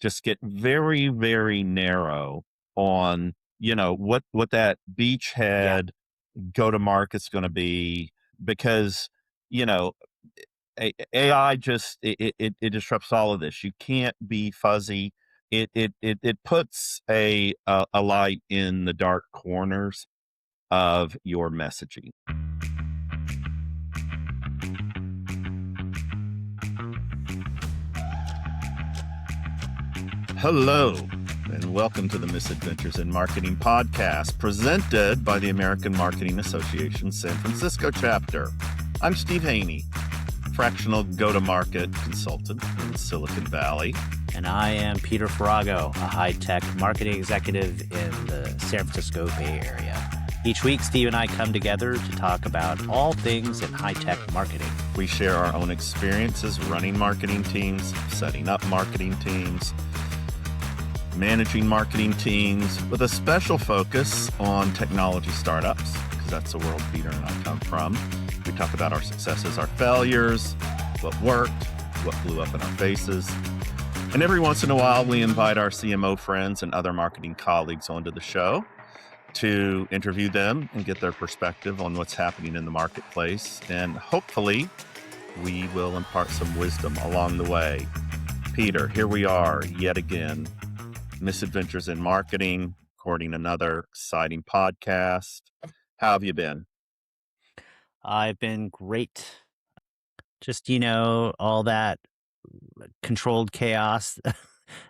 just get very, very narrow on, what that Yeah. beachhead go to market's going to be, because, you know, AI just it disrupts all of this. You can't be fuzzy. It puts a light in the dark corners of your messaging. Hello, and welcome to the Misadventures in Marketing podcast, presented by the American Marketing Association San Francisco chapter. I'm Steve Haney, fractional go-to-market consultant in Silicon Valley. And I am Peter Farago, a high-tech marketing executive in the San Francisco Bay Area. Each week, Steve and I come together to talk about all things in high-tech marketing. We share our own experiences running marketing teams, setting up marketing teams, managing marketing teams, with a special focus on technology startups, because that's the world Peter and I come from. We talk about our successes, our failures, what worked, what blew up in our faces. And every once in a while, we invite our CMO friends and other marketing colleagues onto the show to interview them and get their perspective on what's happening in the marketplace. And hopefully, we will impart some wisdom along the way. Peter, here we are yet again. Misadventures in Marketing, recording another exciting podcast. How have you been? I've been great. Just, all that controlled chaos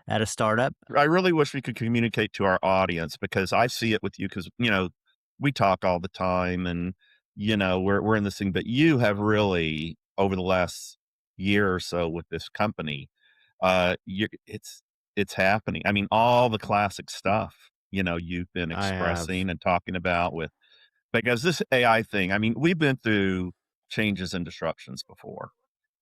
at a startup. I really wish we could communicate to our audience, because I see it with you, because, we talk all the time and, we're in this thing, but you have really, over the last year or so with this company, it's happening. I mean, all the classic stuff, you've been I have. expressing and talking about because this AI thing, I mean, we've been through changes and disruptions before,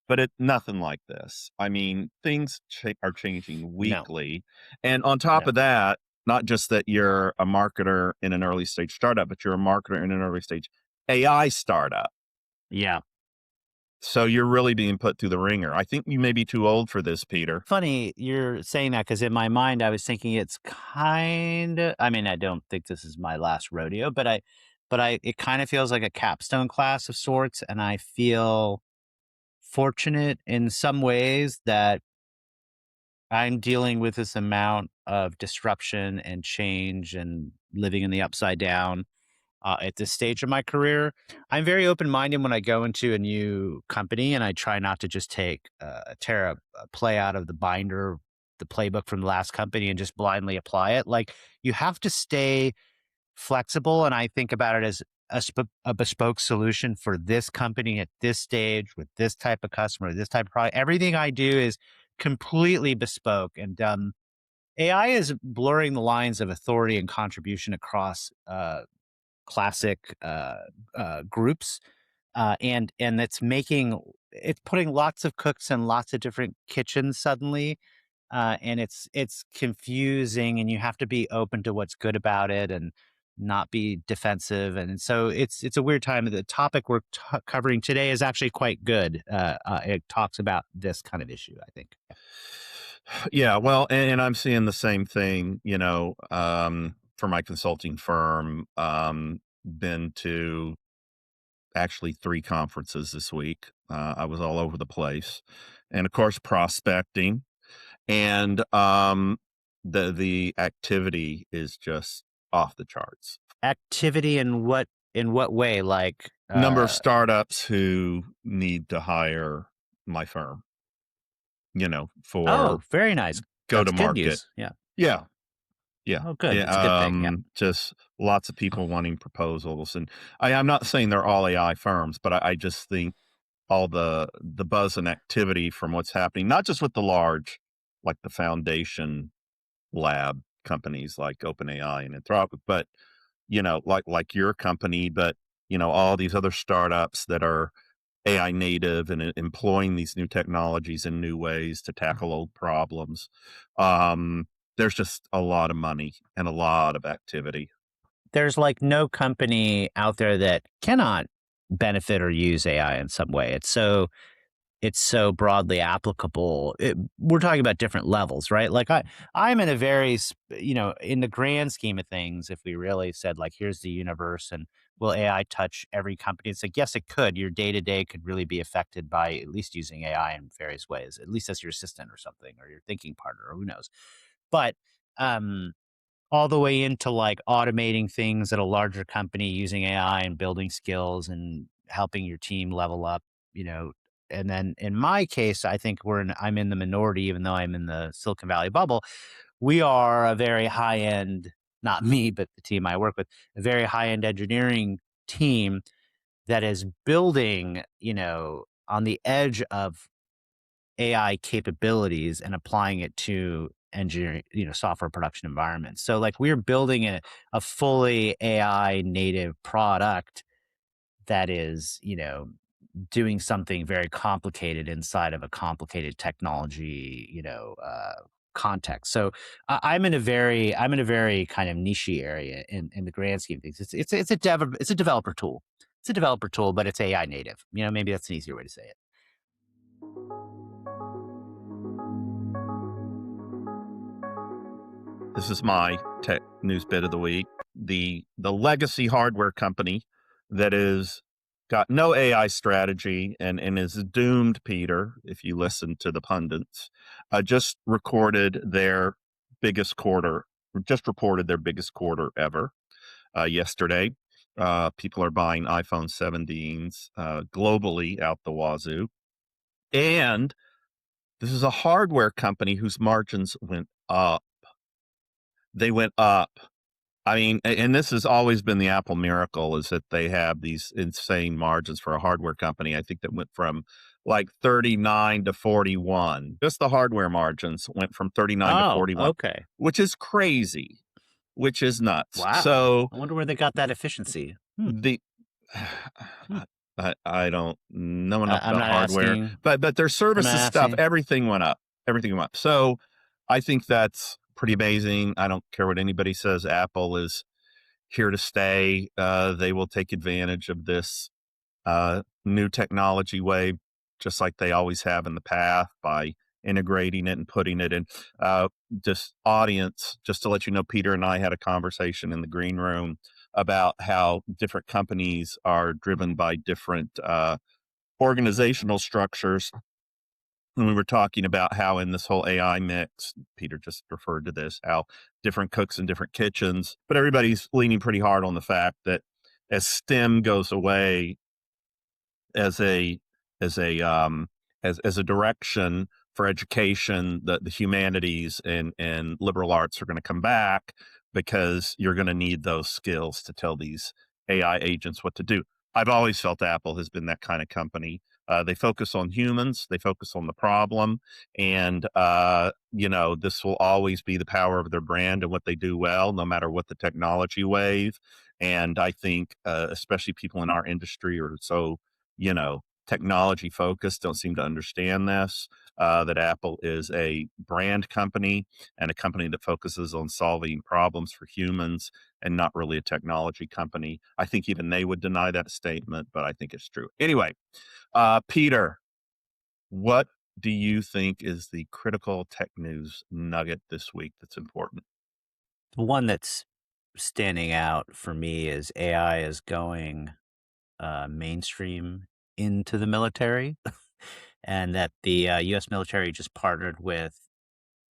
but nothing like this. I mean, things are changing No, weekly. And on top no. of that, not just that you're a marketer in an early stage startup, but you're a marketer in an early stage AI startup. Yeah. So you're really being put through the ringer. I think you may be too old for this, Peter. Funny you're saying that, because in my mind, I was thinking it's kind of, I mean, I don't think this is my last rodeo, but it kind of feels like a capstone class of sorts. And I feel fortunate in some ways that I'm dealing with this amount of disruption and change and living in the upside down at this stage of my career. I'm very open-minded when I go into a new company, and I try not to just tear a play out of the binder, the playbook from the last company, and just blindly apply it. Like, you have to stay flexible, and I think about it as a bespoke solution for this company at this stage with this type of customer, this type of product. Everything I do is completely bespoke, and AI is blurring the lines of authority and contribution across classic groups, and it's putting lots of cooks in lots of different kitchens suddenly, and it's confusing, and you have to be open to what's good about it and not be defensive. And so it's a weird time. The topic we're covering today is actually quite good. It talks about this kind of issue, I think. Yeah, well, and I'm seeing the same thing, for my consulting firm. Been to actually 3 conferences this week. I was all over the place, and of course, prospecting, and the activity is just off the charts. Activity in what way? Like, Number of startups who need to hire my firm, for very nice. go to That's good market. news. Yeah. Yeah. Yeah. Oh, good. That's a good thing. Yeah. Just lots of people wanting proposals. And I'm not saying they're all AI firms, but I just think all the buzz and activity from what's happening, not just with the large, like the foundation lab companies like OpenAI and Anthropic, but, like your company, but, all these other startups that are AI native and employing these new technologies in new ways to tackle old problems. There's just a lot of money and a lot of activity. There's like no company out there that cannot benefit or use AI in some way. It's so it's so broadly applicable. We're talking about different levels, right? Like I'm in a very, in the grand scheme of things, if we really said like, here's the universe and will AI touch every company? It's like, yes, it could. Your day to day could really be affected by at least using AI in various ways, at least as your assistant or something, or your thinking partner, or who knows. But, um, all the way into like automating things at a larger company using AI and building skills and helping your team level up, you know. And then in my case, I think I'm in the minority, even though I'm in the Silicon Valley bubble. We are a very high end, not me, but the team I work with, a very high end engineering team that is building, on the edge of AI capabilities and applying it to engineering, software production environments. So like we're building a fully AI native product that is, doing something very complicated inside of a complicated technology, context. So I'm in a very kind of niche area in the grand scheme of things. It's a developer tool. It's a developer tool, but it's AI native. Maybe that's an easier way to say it. This is my tech news bit of the week. The legacy hardware company that is got no AI strategy and is doomed, Peter, if you listen to the pundits, just recorded their biggest quarter, just reported their biggest quarter ever yesterday. People are buying iPhone 17s globally out the wazoo. And this is a hardware company whose margins went up. They went up. I mean, and this has always been the Apple miracle is that they have these insane margins for a hardware company. I think that went from like 39 to 41. Just the hardware margins went from 39 to Oh, 41, okay. which is crazy, which is nuts. Wow. So I wonder where they got that efficiency. the Hmm. I don't know enough I'm about not hardware, asking. but their I'm not services stuff, asking. everything went up. Everything went up. So I think that's pretty amazing. I don't care what anybody says. Apple is here to stay. They will take advantage of this new technology wave, just like they always have in the past by integrating it and putting it in. Uh, just audience, just to let you know, Peter and I had a conversation in the green room about how different companies are driven by different organizational structures. And we were talking about how in this whole AI mix, Peter just referred to this, how different cooks in different kitchens, but everybody's leaning pretty hard on the fact that as STEM goes away as a as a as a direction for education, the humanities and liberal arts are going to come back because you're going to need those skills to tell these AI agents what to do. I've always felt Apple has been that kind of company. They focus on humans, they focus on the problem, and this will always be the power of their brand and what they do well, no matter what the technology wave. And I think, especially people in our industry, are so technology focused, don't seem to understand this, that Apple is a brand company and a company that focuses on solving problems for humans and not really a technology company. I think even they would deny that statement, but I think it's true. Anyway, Peter, what do you think is the critical tech news nugget this week that's important? The one that's standing out for me is AI is going mainstream into the military, and that the U.S. military just partnered with,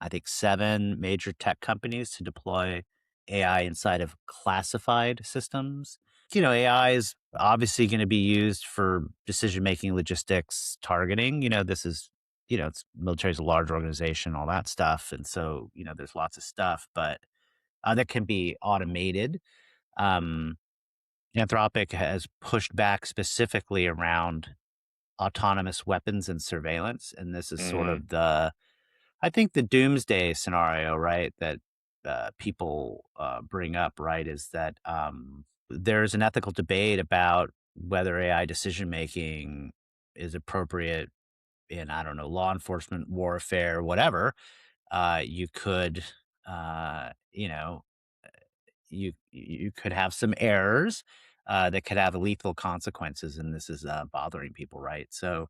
I think, 7 major tech companies to deploy AI inside of classified systems. AI is obviously going to be used for decision making, logistics, targeting. This is, it's military's a large organization, all that stuff, and so there's lots of stuff, but that can be automated. Um, Anthropic has pushed back specifically around autonomous weapons and surveillance, and this is sort Mm, of I think the doomsday scenario, right? That people bring up, right? Is that there's an ethical debate about whether AI decision making is appropriate in, I don't know, law enforcement, warfare, whatever. You could, uh, you know, you could have some errors that could have lethal consequences, and this is bothering people, right? So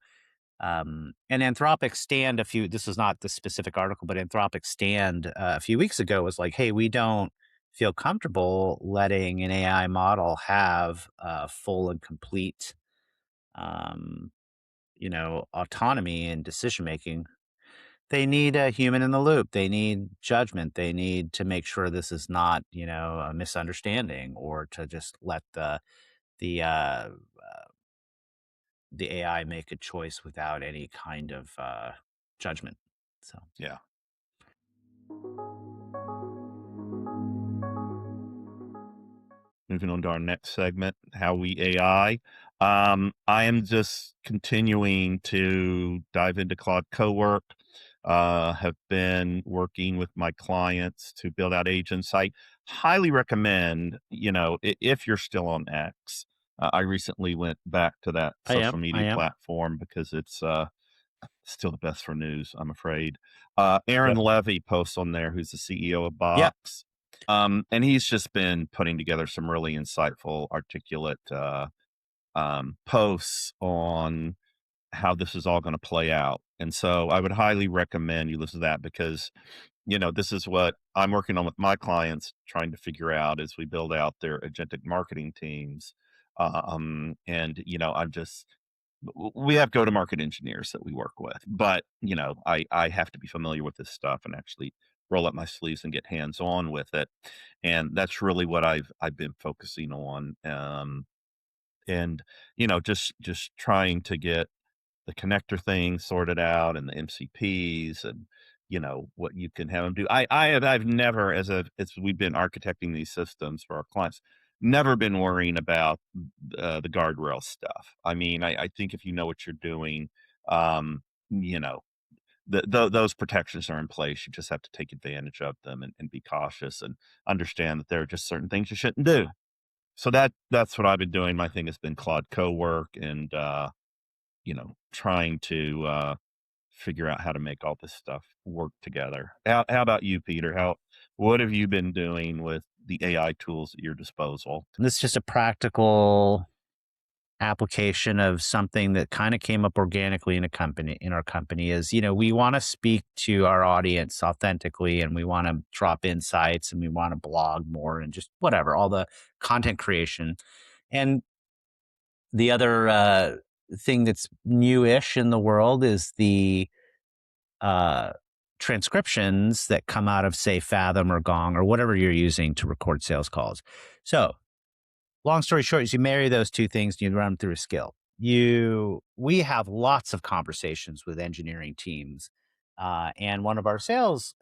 And Anthropic stand this is not the specific article, but Anthropic stand a few weeks ago was like, hey, we don't feel comfortable letting an AI model have full and complete, um, autonomy and decision making. They need a human in the loop. They need judgment. They need to make sure this is not, a misunderstanding, or to just let the the AI make a choice without any kind of judgment. So Yeah. Moving on to our next segment, how we AI. I am just continuing to dive into Claude CoWork. Have been working with my clients to build out agents. I highly recommend, if you're still on X. I recently went back to that I social am. I media am. platform because it's still the best for news, I'm afraid. Aaron Yep. Levy posts on there, who's the CEO of Yep. Box. And he's just been putting together some really insightful, articulate posts on how this is all going to play out. And so I would highly recommend you listen to that because, this is what I'm working on with my clients, trying to figure out as we build out their agentic marketing teams. And, I'm just we have go to market engineers that we work with, but I have to be familiar with this stuff and actually roll up my sleeves and get hands on with it. And that's really what I've been focusing on. And just trying to get the connector thing sorted out and the MCPs and what you can have them do. I've never, as we've been architecting these systems for our clients, never been worrying about the guardrail stuff. I mean, I think if you know what you're doing, um, you know, those protections are in place. You just have to take advantage of them and be cautious and understand that there are just certain things you shouldn't do. So that's what I've been doing. My thing has been Claude CoWork and trying to figure out how to make all this stuff work together. How about you, Peter? What have you been doing with the AI tools at your disposal? This is just a practical application of something that kind of came up organically in our company is, we want to speak to our audience authentically, and we want to drop insights, and we want to blog more, and just whatever, all the content creation. And the other thing that's newish in the world is the uh, transcriptions that come out of, say, Fathom or Gong or whatever you're using to record sales calls. So, long story short, is you marry those two things and you run them through a skill. We have lots of conversations with engineering teams, and one of our sales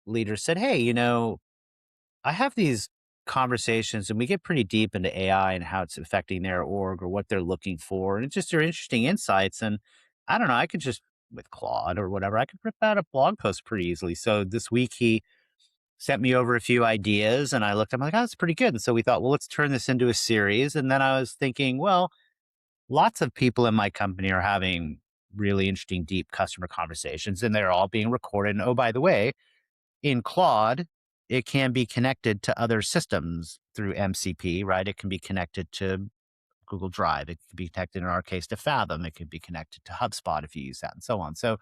leaders said, "Hey, I have these conversations and we get pretty deep into AI and how it's affecting their org or what they're looking for. And it's just they're interesting insights. And I don't know, I could just, with Claude or whatever, I could rip out a blog post pretty easily." So this week he sent me over a few ideas and I looked, I'm like, oh, that's pretty good. And so we thought, well, let's turn this into a series. And then I was thinking, well, lots of people in my company are having really interesting, deep customer conversations, and they're all being recorded. And oh, by the way, in Claude, it can be connected to other systems through MCP, right? It can be connected to Google Drive. It can be connected, in our case, to Fathom. It can be connected to HubSpot if you use that, and so on. So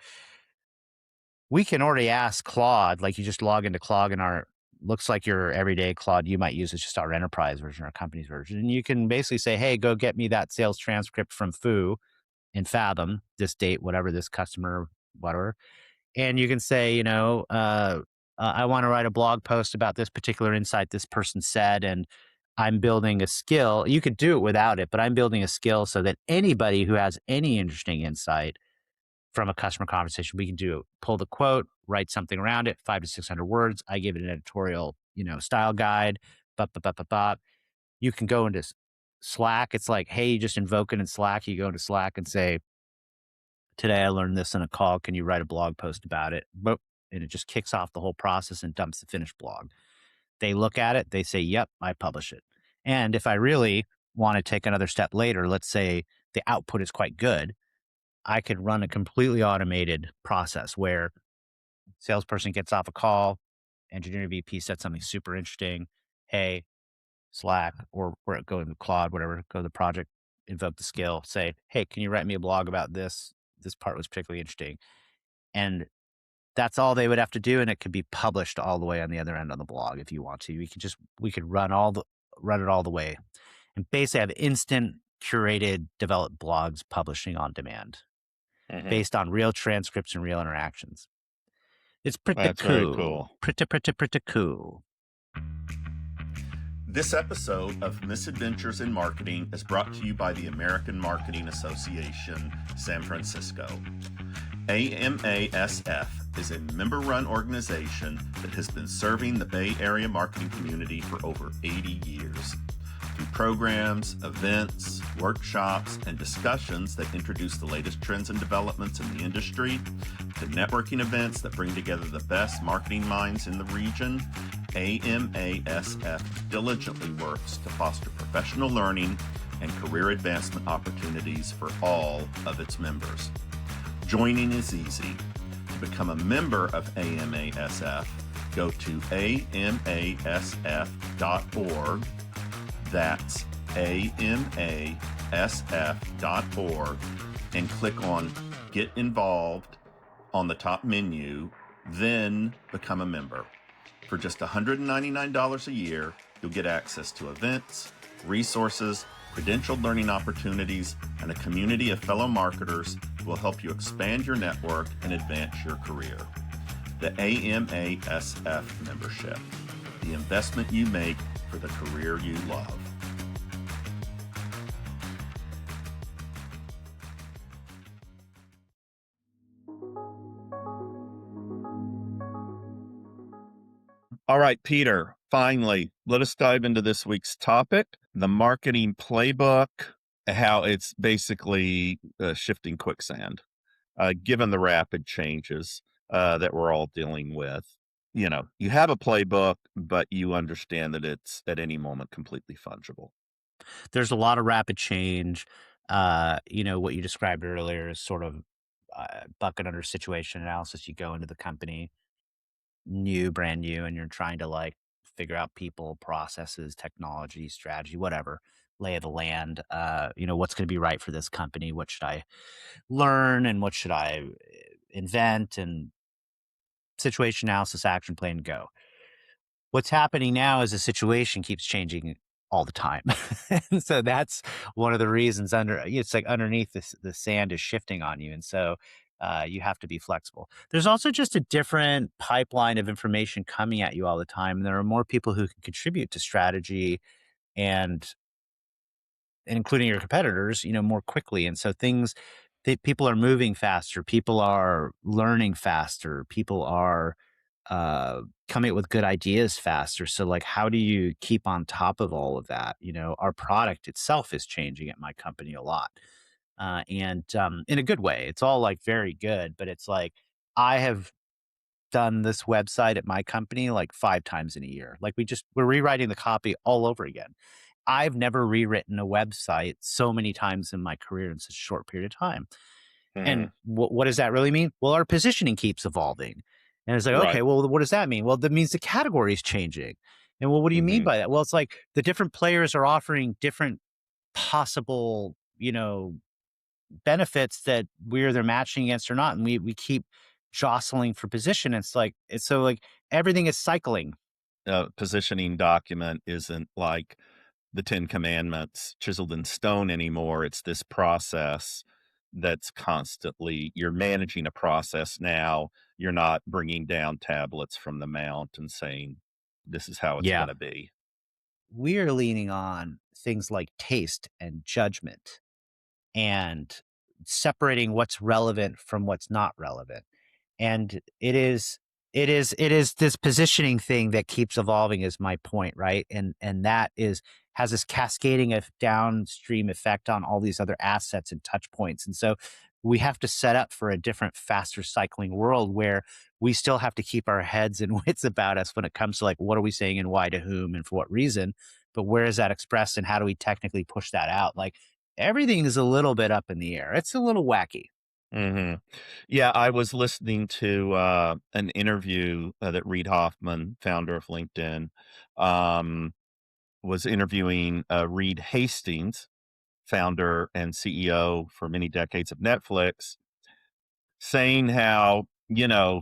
we can already ask Claude, like you just log into Claude in our, looks like your everyday Claude you might use is just our enterprise version, our company's version. And you can basically say, hey, go get me that sales transcript from Foo in Fathom, this date, whatever, this customer, whatever. And you can say, I want to write a blog post about this particular insight this person said, and I'm building a skill. You could do it without it, but I'm building a skill so that anybody who has any interesting insight from a customer conversation, we can pull the quote, write something around it, 500 to 600 words. I give it an editorial, style guide. But you can go into Slack. It's like, hey, you just invoke it in Slack. You go into Slack and say, today I learned this in a call. Can you write a blog post about it? Boop. And it just kicks off the whole process and dumps the finished blog. They look at it. They say, yep, I publish it. And if I really want to take another step later, let's say the output is quite good, I could run a completely automated process where salesperson gets off a call, engineering VP said something super interesting. Hey, Slack, or go to Claude, whatever, go to the project, invoke the skill, say, hey, can you write me a blog about this this part was particularly interesting. And that's all they would have to do, and it could be published all the way on the other end on the blog if you want to. We could run it all the way and basically have instant curated developed blogs publishing on demand Hmm. based on real transcripts and real interactions. It's pretty That's very cool. cool. Pretty cool. This episode of Misadventures in Marketing is brought to you by the American Marketing Association, San Francisco. AMASF is a member-run organization that has been serving the Bay Area marketing community for over 80 years. Through programs, events, workshops, and discussions that introduce the latest trends and developments in the industry, to networking events that bring together the best marketing minds in the region, AMASF diligently works to foster professional learning and career advancement opportunities for all of its members. Joining is easy. To become a member of AMASF, go to amasf.org. That's amasf.org and click on Get Involved on the top menu, then become a member. For just $199 a year, you'll get access to events, resources, credentialed learning opportunities, and a community of fellow marketers who will help you expand your network and advance your career. The AMASF membership, the investment you make for the career you love. All right, Peter, finally, let us dive into this week's topic, the marketing playbook, how it's basically shifting quicksand, given the rapid changes that we're all dealing with. You know, you have a playbook, but you understand that it's at any moment completely fungible. There's a lot of rapid change. What you described earlier is sort of bucket under situation analysis. You go into the company brand new, and you're trying to like figure out people, processes, technology, strategy, whatever, lay of the land. What's going to be right for this company? What should I learn and what should I invent? And situation analysis, action plan, go. What's happening now is the situation keeps changing all the time. And so that's one of the reasons it's like underneath the sand is shifting on you. And so you have to be flexible. There's also just a different pipeline of information coming at you all the time. And there are more people who can contribute to strategy and including your competitors, more quickly. And so people are moving faster. People are learning faster. People are coming up with good ideas faster. So like, how do you keep on top of all of that? Our product itself is changing at my company a lot. And in a good way, it's all like very good, but it's like, I have done this website at my company like 5 times in a year. Like we're rewriting the copy all over again. I've never rewritten a website so many times in my career in such a short period of time. Mm-hmm. And what does that really mean? Well, our positioning keeps evolving. And it's like, okay, Right. well, what does that mean? Well, that means the category is changing. And well, what do you mean Mm-hmm. by that? Well, it's like the different players are offering different possible, benefits that we're either matching against or not. And we keep jostling for position. It's so like everything is cycling. Positioning document isn't like the 10 Commandments chiseled in stone anymore. It's this process that's constantly, you're managing a process now. You're not bringing down tablets from the mount and saying, this is how it's Yeah. going to be. We're leaning on things like taste and judgment and separating what's relevant from what's not relevant. And it is this positioning thing that keeps evolving is my point, right? And that has this cascading of downstream effect on all these other assets and touch points. And so we have to set up for a different, faster cycling world where we still have to keep our heads and wits about us when it comes to like, what are we saying and why to whom and for what reason? But where is that expressed and how do we technically push that out? Like everything is a little bit up in the air. It's a little wacky. Hmm. Yeah, I was listening to an interview that Reid Hoffman, founder of LinkedIn, um, was interviewing Reed Hastings, founder and CEO for many decades of Netflix. saying how,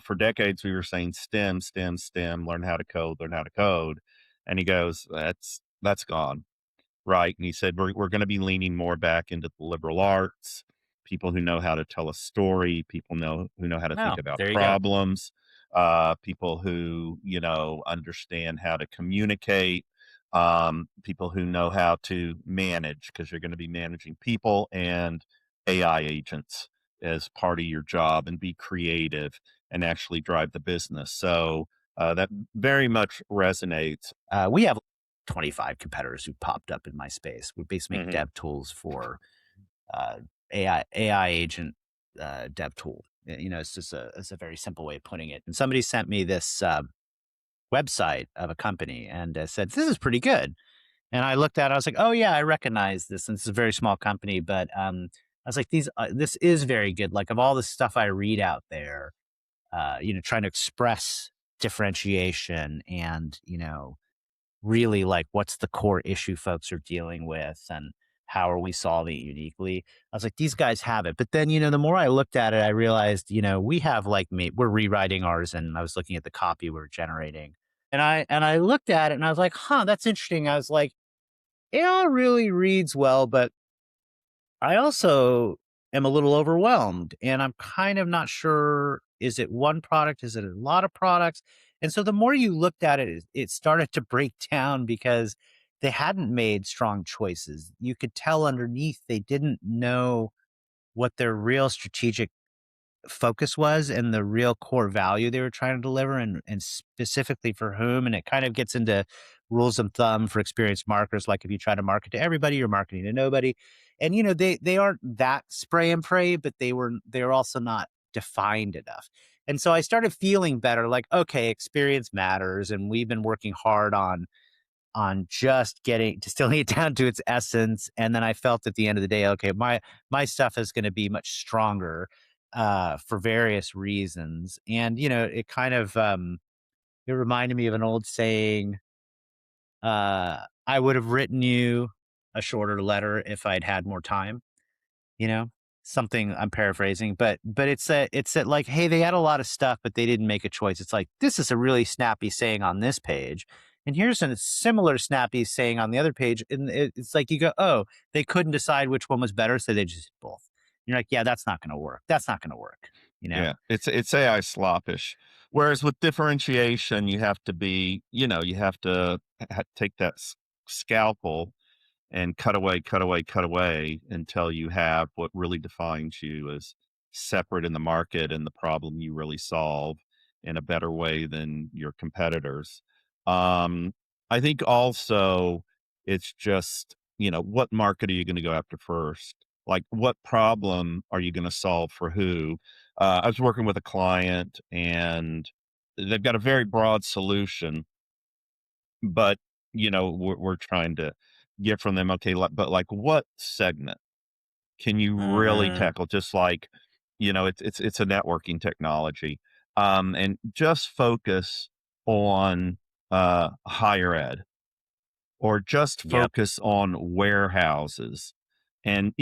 for decades we were saying STEM, STEM, STEM, learn how to code. And he goes, that's gone. Right, and he said, "We're gonna be leaning more back into the liberal arts, people who know how to tell a story, people who know how to think Oh, about there you go. problems, people who, understand how to communicate, people who know how to manage, because 'cause you're gonna be managing people and AI agents as part of your job, and be creative and actually drive the business." So, that very much resonates. We have 25 competitors who popped up in my space. We basically make Mhm. dev tools for uh, AI agent dev tool. It's just it's a very simple way of putting it. And somebody sent me this website of a company and said, "This is pretty good." And I looked at it, I was like, "Oh yeah, I recognize this." And it's a very small company, but I was like, this is very good. Like of all the stuff I read out there, trying to express differentiation and, really like what's the core issue folks are dealing with and how are we solving it uniquely. I was like, these guys have it. But then, the more I looked at it, I realized, we have like we're rewriting ours, and I was looking at the copy we're generating. And I looked at it and I was like, huh, that's interesting. I was like, it all really reads well, but I also am a little overwhelmed, and I'm kind of not sure, is it one product? Is it a lot of products? And so the more you looked at it, it started to break down because they hadn't made strong choices. You could tell underneath they didn't know what their real strategic focus was and the real core value they were trying to deliver, and specifically for whom. And it kind of gets into rules of thumb for experienced marketers. Like if you try to market to everybody, you're marketing to nobody. And they aren't that spray and pray, but they're also not defined enough. And so I started feeling better, like, okay, experience matters. And we've been working hard on just getting distilling it down to its essence. And then I felt at the end of the day, okay, my stuff is going to be much stronger for various reasons. And it kind of it reminded me of an old saying. I would have written you a shorter letter if I'd had more time. You know, something I'm paraphrasing, but it's like, hey, they had a lot of stuff, but they didn't make a choice. It's like, this is a really snappy saying on this page, and here's a similar snappy saying on the other page, and it's like you go, oh, they couldn't decide which one was better, so they just did both. You're like, yeah, that's not going to work. That's not going to work. You know? Yeah, it's AI sloppish. Whereas with differentiation, you have to be, you have to take that scalpel and cut away, cut away, cut away until you have what really defines you as separate in the market and the problem you really solve in a better way than your competitors. Um, I think also it's just, what market are you going to go after first? Like, what problem are you going to solve for who? I was working with a client and they've got a very broad solution, but we're trying to get from them, okay, but like what segment can you really Mm, tackle? Just like, it's a networking technology, and just focus on higher ed, or just yep. focus on warehouses, and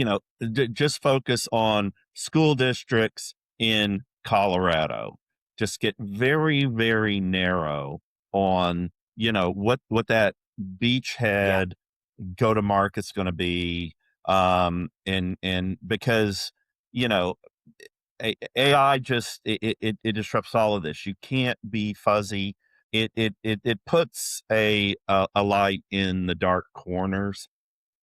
just focus on school districts in Colorado. Just get very, very narrow on what that Yeah. beachhead go to market's going to be, and because you know AI just it disrupts all of this. You can't be fuzzy. It puts a light in the dark corners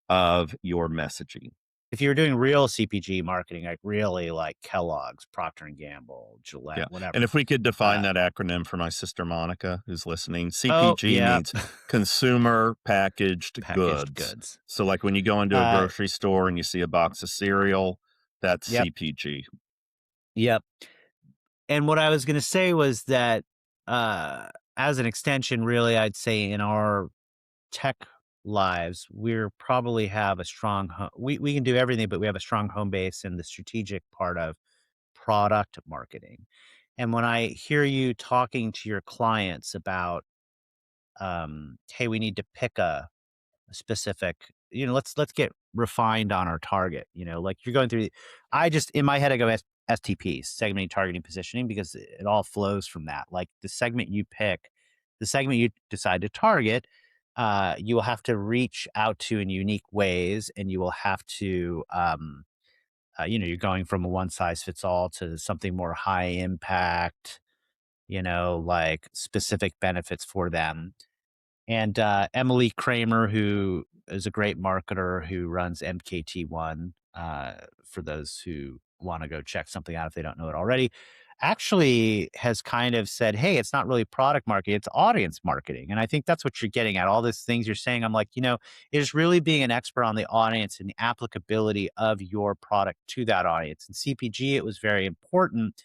of your messaging. If you were doing real CPG marketing, like really like Kellogg's, Procter and Gamble, Gillette, Yeah, and whatever. if we could define Uh, that acronym for my sister Monica, who's listening, oh CPG yeah, means consumer packaged packaged goods. goods. So, like when you go into a Uh, grocery store and you see a box of cereal, that's yep, CPG. yep. And what I was going to say was that, uh, as an extension, really, I'd say in our tech lives, we're probably have a strong, we can do everything, but we have a strong home base in the strategic part of product marketing. And when I hear you talking to your clients about, hey, we need to pick a specific, let's get refined on our target, like you're going through, I just, in my head, I go, STPs, segmenting, targeting, positioning, because it all flows from that. Like the segment you pick, the segment you decide to target, you will have to reach out to in unique ways, and you will have to, you're going from a one size fits all to something more high impact, like specific benefits for them. And Emily Kramer, who is a great marketer who runs MKT1, for those who want to go check something out if they don't know it already, actually has kind of said, hey, it's not really product marketing, it's audience marketing. And I think that's what you're getting at. All these things you're saying, I'm like, it is really being an expert on the audience and the applicability of your product to that audience. And CPG, it was very important.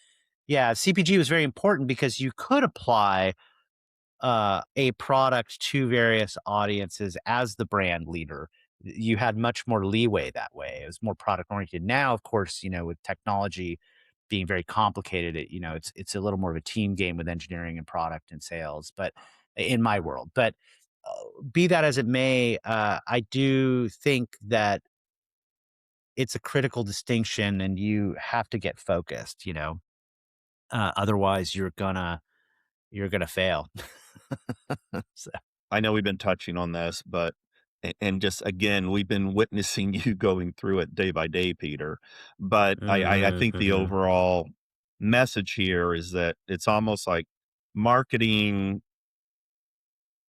Yeah, CPG was very important because you could apply a product to various audiences as the brand leader. You had much more leeway that way. It was more product oriented. Now, of course, with technology being very complicated, it's a little more of a team game with engineering and product and sales. But in my world, be that as it may, I do think that it's a critical distinction, and you have to get focused. Otherwise, you're gonna fail. So, I know we've been touching on this, but and just again, we've been witnessing you going through it day by day, Peter. But I think the mhm. overall message here is that it's almost like marketing,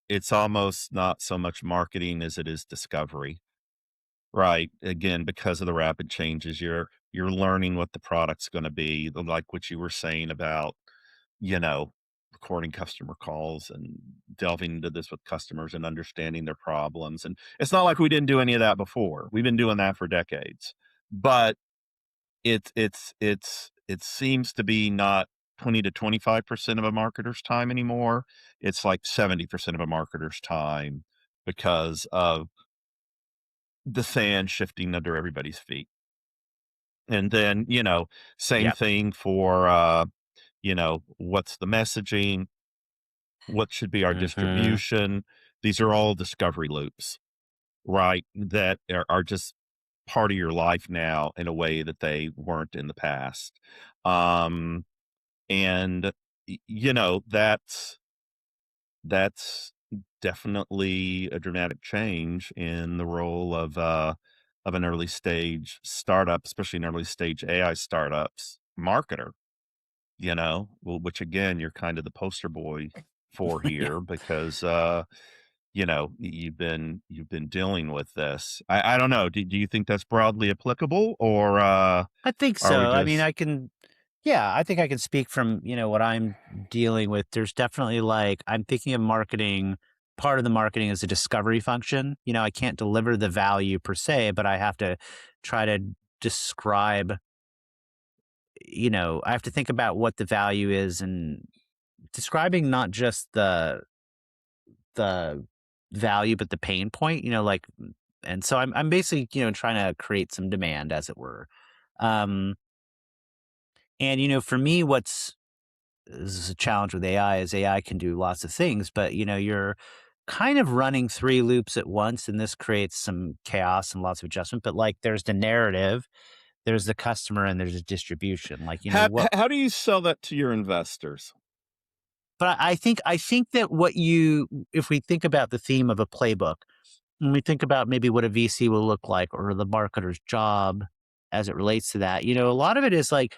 it's almost not so much marketing as it is discovery. Right. Again, because of the rapid changes, you're learning what the product's gonna be, like what you were saying about, you know, recording customer calls and delving into this with customers and understanding their problems, and it's not like we didn't do any of that before. We've been doing that for decades. But it seems to be not 20 to 25% of a marketer's time anymore. It's like 70% of a marketer's time because of the sand shifting under everybody's feet. And then, same Yep. thing for, what's the messaging? What should be our Mhm. distribution? These are all discovery loops, right? That are just part of your life now in a way that they weren't in the past. Um, and, that's definitely a dramatic change in the role of an early stage startup, especially an early stage AI startups marketer, well, which again, you're kind of the poster boy for Yeah. here because you've been dealing with this. I don't know. Do you think that's broadly applicable, or I think are we so. I mean, just I think I can speak from, what I'm dealing with. There's definitely like, I'm thinking of marketing. Part of the marketing is a discovery function. I can't deliver the value per se, but I have to try to describe, I have to think about what the value is, and describing not just the value, but the pain point, like, and so I'm basically, trying to create some demand, as it were. Um, and for me, what's this is a challenge with AI is AI can do lots of things, but you're kind of running three loops at once, and this creates some chaos and lots of adjustment. But like, there's the narrative, there's the customer, and there's a distribution. Like, how do you sell that to your investors? but I think that if we think about the theme of a playbook, when we think about maybe what a VC will look like, or the marketer's job as it relates to that, a lot of it is like,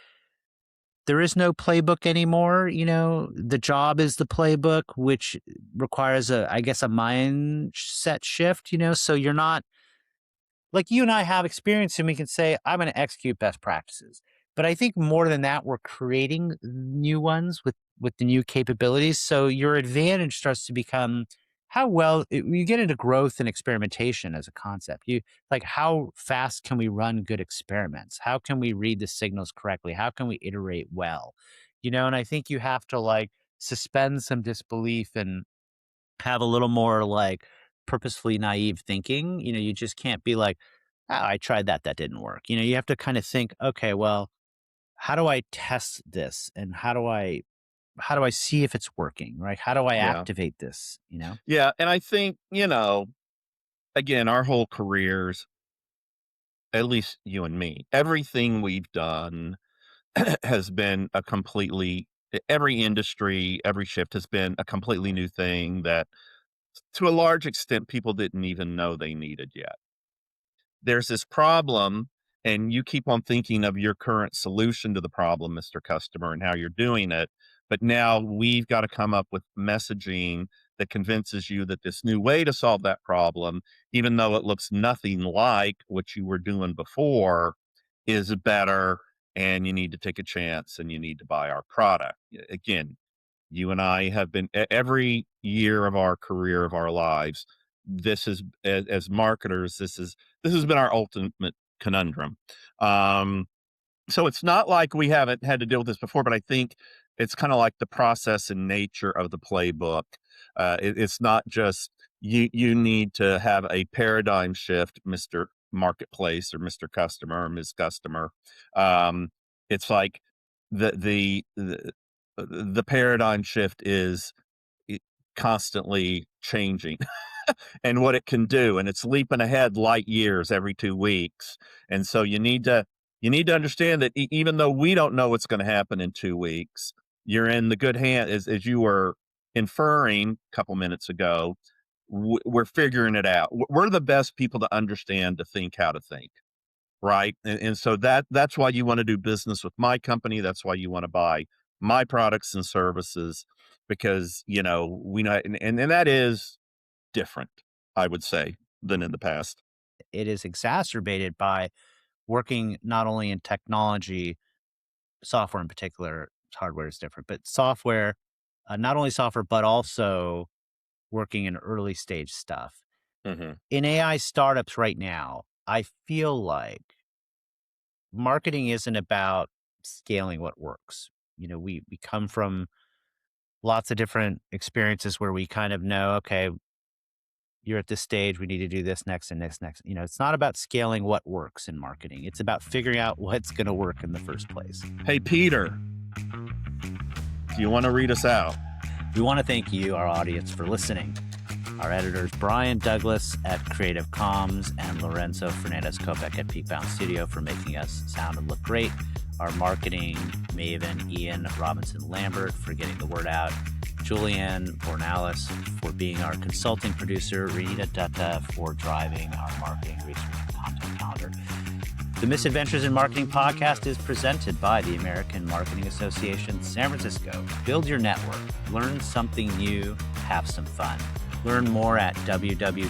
there is no playbook anymore. The job is the playbook, which requires I guess, a mindset shift, so you're not like, you and I have experience, and we can say, I'm going to execute best practices. But I think more than that, we're creating new ones with the new capabilities. So your advantage starts to become how well you get into growth and experimentation as a concept. You like, how fast can we run good experiments? How can we read the signals correctly? How can we iterate well? And I think you have to like suspend some disbelief and have a little more like purposefully naive thinking. You just can't be like, oh, I tried that. That didn't work. You have to kind of think, okay, well, how do I test this? And how do I see if it's working? Right? How do I Yeah. activate this? Yeah, and I think, again, our whole careers, at least you and me, everything we've done has been every industry, every shift has been a completely new thing that to a large extent people didn't even know they needed yet. There's this problem, and you keep on thinking of your current solution to the problem, Mr. Customer, and how you're doing it. But now we've got to come up with messaging that convinces you that this new way to solve that problem, even though it looks nothing like what you were doing before, is better. And you need to take a chance and you need to buy our product. Again, you and I have been every year of our career of our lives. This is as marketers, this has been our ultimate conundrum. So it's not like we haven't had to deal with this before, but I think it's kind of like the process and nature of the playbook. It's not just you need to have a paradigm shift, Mr. Marketplace or Mr. Customer or Ms. Customer. It's like the paradigm shift is constantly changing and what it can do, and it's leaping ahead light years every 2 weeks. And so you need to understand that even though we don't know what's going to happen in 2 weeks, you're in the good hand, as you were inferring a couple minutes ago. We're figuring it out. We're the best people to understand, to think how to think. Right. And so that's why you want to do business with my company. That's why you want to buy my products and services, because, we know, and that is different, I would say, than in the past. It is exacerbated by working not only in technology, software in particular, hardware is different, but software, not only software, but also working in early stage stuff. Mm-hmm. In AI startups right now, I feel like marketing isn't about scaling what works. We come from lots of different experiences where we kind of know, okay, you're at this stage, we need to do this next and next. It's not about scaling what works in marketing. It's about figuring out what's going to work in the first place. Hey, Peter, do you want to read us out? We want to thank you, our audience, for listening. Our editors, Brian Douglas at Creative Comms and Lorenzo Fernandez-Kopek at Peakbound Studio, for making us sound and look great. Our marketing maven, Ian Robinson-Lambert, for getting the word out. Julianne Bornalis for being our consulting producer. Rita Dutta for driving our marketing research and content calendar. The Misadventures in Marketing podcast is presented by the American Marketing Association, San Francisco. Build your network, learn something new, have some fun. Learn more at www.amasf.org.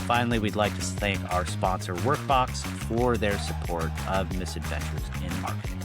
Finally, we'd like to thank our sponsor, Workbox, for their support of Misadventures in Marketing.